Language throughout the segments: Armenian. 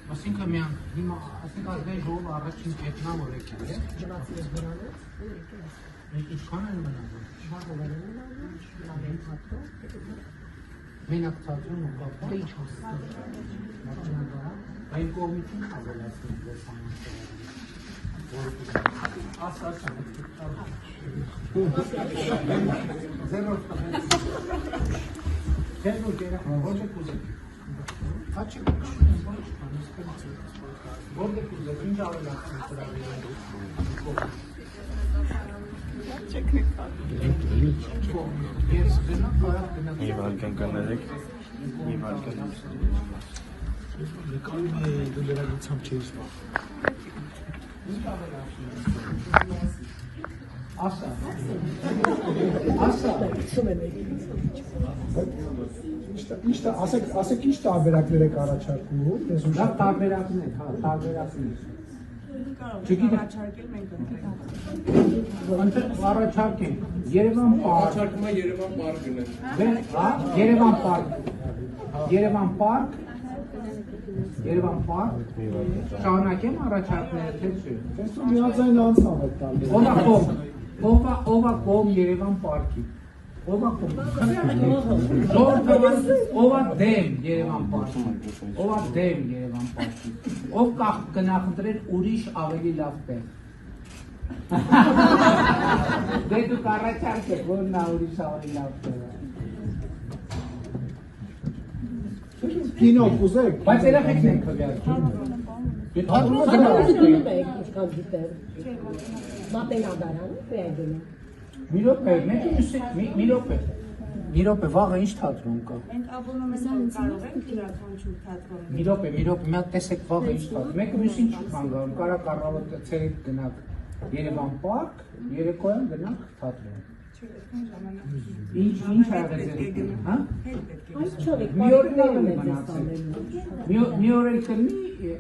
Այսինքն միան հիմա այսինքն ազգային ժողովը առաջին կետնան որ եկել է Ջրացիես բրանով ինչքան են մնացել շահովեր են մնացել հատո մենակ ցածրում ու կապա դե ինչ ասած այն կողմից ավելացնել Ասեք ինչ տարբերակներ եք առաջարկում, լավ տարբերակներ, հա, տարբերակներ։ Չգիտեմ, առաջարկել մենք ընտրենք։ առաջարկենք Երևան պարկ, Առաջարկում է Երևան պարկն է։ հա, Երևան պարկ, Երևան պարկ, շարունակեմ առաջարկները, թե չէ։ տեսնում միաձայն անձամբ եք տալի։ Ովա կողմ Երևան պարկի, ովա կողմ, ովա դեմ Երևան պարկի, ովա դեմ Երևան պարկի, ով կնախընտրել ուրիշ ավելի լավ տեղ։ Դե դուք առաջարկեք, որ նա ուրիշ ավելի լավ տեղ է։ Կինո կուզեք։ Բայց երեխեքն են քվեարկում։ Դնում եք ինչքան գիտեմ մատենադարան վերագնում Մի րոպե, մի րոպե, վաղը ինչ թատրոն կա։ Մենք աբոնեմենտ կարող ենք յուրաքանչյուր թատրոնի։ Մի րոպե, մի հատ տեսեք վաղը ինչ թատրոն։ Մեկը մյուսին չի խանգարում, կարա առավոտը ցերեկ գնաք Երևան պարկ, երեկոյան գնաք թատրոն։ Ինչ աղեզեր, հա? այս չորեք Մի օր էլ կլինի,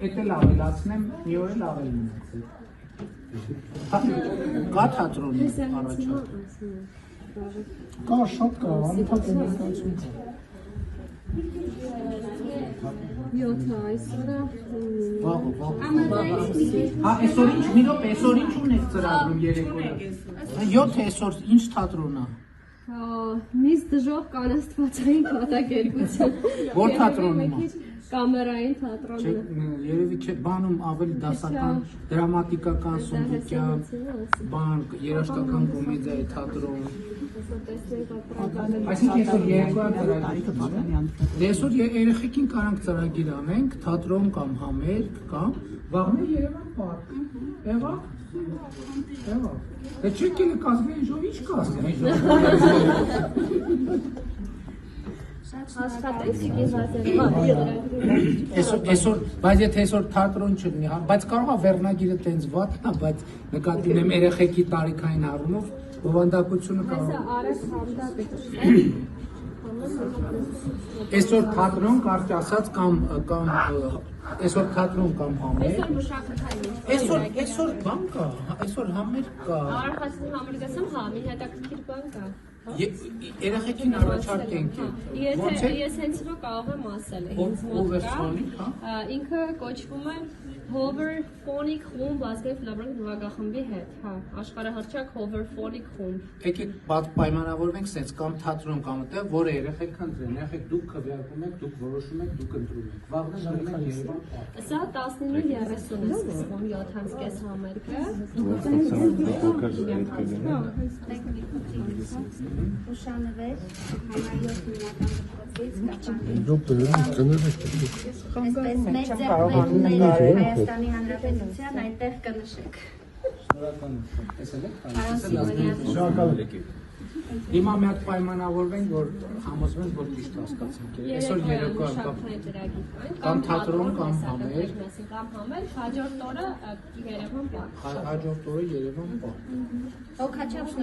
էդ էլ ավելացնեմ, մի օր էլ ավելի մնացել։ Կա թատրոնի առաջարկ։ Կա շատ կա, անընդհատ կոմունիկացիա կա։ 7 այսօրը Վաղը։ Հա, այսօր ինչ, մի րոպե, այսօր ինչ ունեք ծրագրում երեկոյը։ 7 այսօր ինչ թատրոն է։ միս դժոխ կանաստվածային կատակերգություն։ Որ թատրոնում է։ Կամերային թատրոնը։ Երևի չէ, բանում ավելի դասական, դրամատիկական, սունդիկյան, բան, երաժշտական կոմեդիայի թատրոն։ Այսինքն այսօր երեկոյան ծրագիր։ Դե այսօր երեխեքին կարանք ծրագիր անենք, թատրոն կամ համերգ կամ վաղը Երևան պարկ։ Եղավ։ Դե չեք ելը կազմի ինչ կազմի։ Աշխատեցիք ես Այսօր, բայց եթե այսօր թատրոն չլինի, բայց կարող է վերնագիրը տենց վատ է, բայց նկատի ունեմ երեխեքի տարիքային առումով բովանդակությունը կարող է։ Այսօր թատրոն կարճ ասած կամ այսօր թատրոն կամ համերգ։ Այսօր բան կա, այսօր համերգ կա։ Արխասին համերգասամ հա, մի հետաքրքիր բան կա։ Երեխեքին առաջարկենք։ Ես հենց հիմա կարող եմ ասել, ինձ մոտ կա։ Ինքը կոչվում է Hover Phonic խումբ ազգային ֆիլհարմոնիկ նվագախմբի հետ, հա, աշխարհահռչակ Hover Phonic խումբ։ Եկեք պայմանավորվենք սենց կամ թատրոն կամ այդտեղ, որը երեխեք ընտրեն, երեխեք դուք քվեարկում եք, դուք որոշում եք, դուք ընտրում եք։ Վաղը գնում եք Երևան պարկ։ Սա 19:30 է սկսվում 7:30 համերգը։ Ուշանվեր, համարյոց միական Դուք մեծ ձեռքբերումներ Հայաստանի Հանրապետության այդտեղ կնշեք։ շնորհակալ եք։ Հիմա մի հատ պայմանավորվենք, որ համոզվենք, որ ճիշտ հասկացանք։ Այսօր երեկոյան կամ թատրոն կամ համերգ, կամ համերգ, հաջորդ օրը Երևան պարկ։ հաջորդ օրը Երևան պարկ։ Հոգաչափ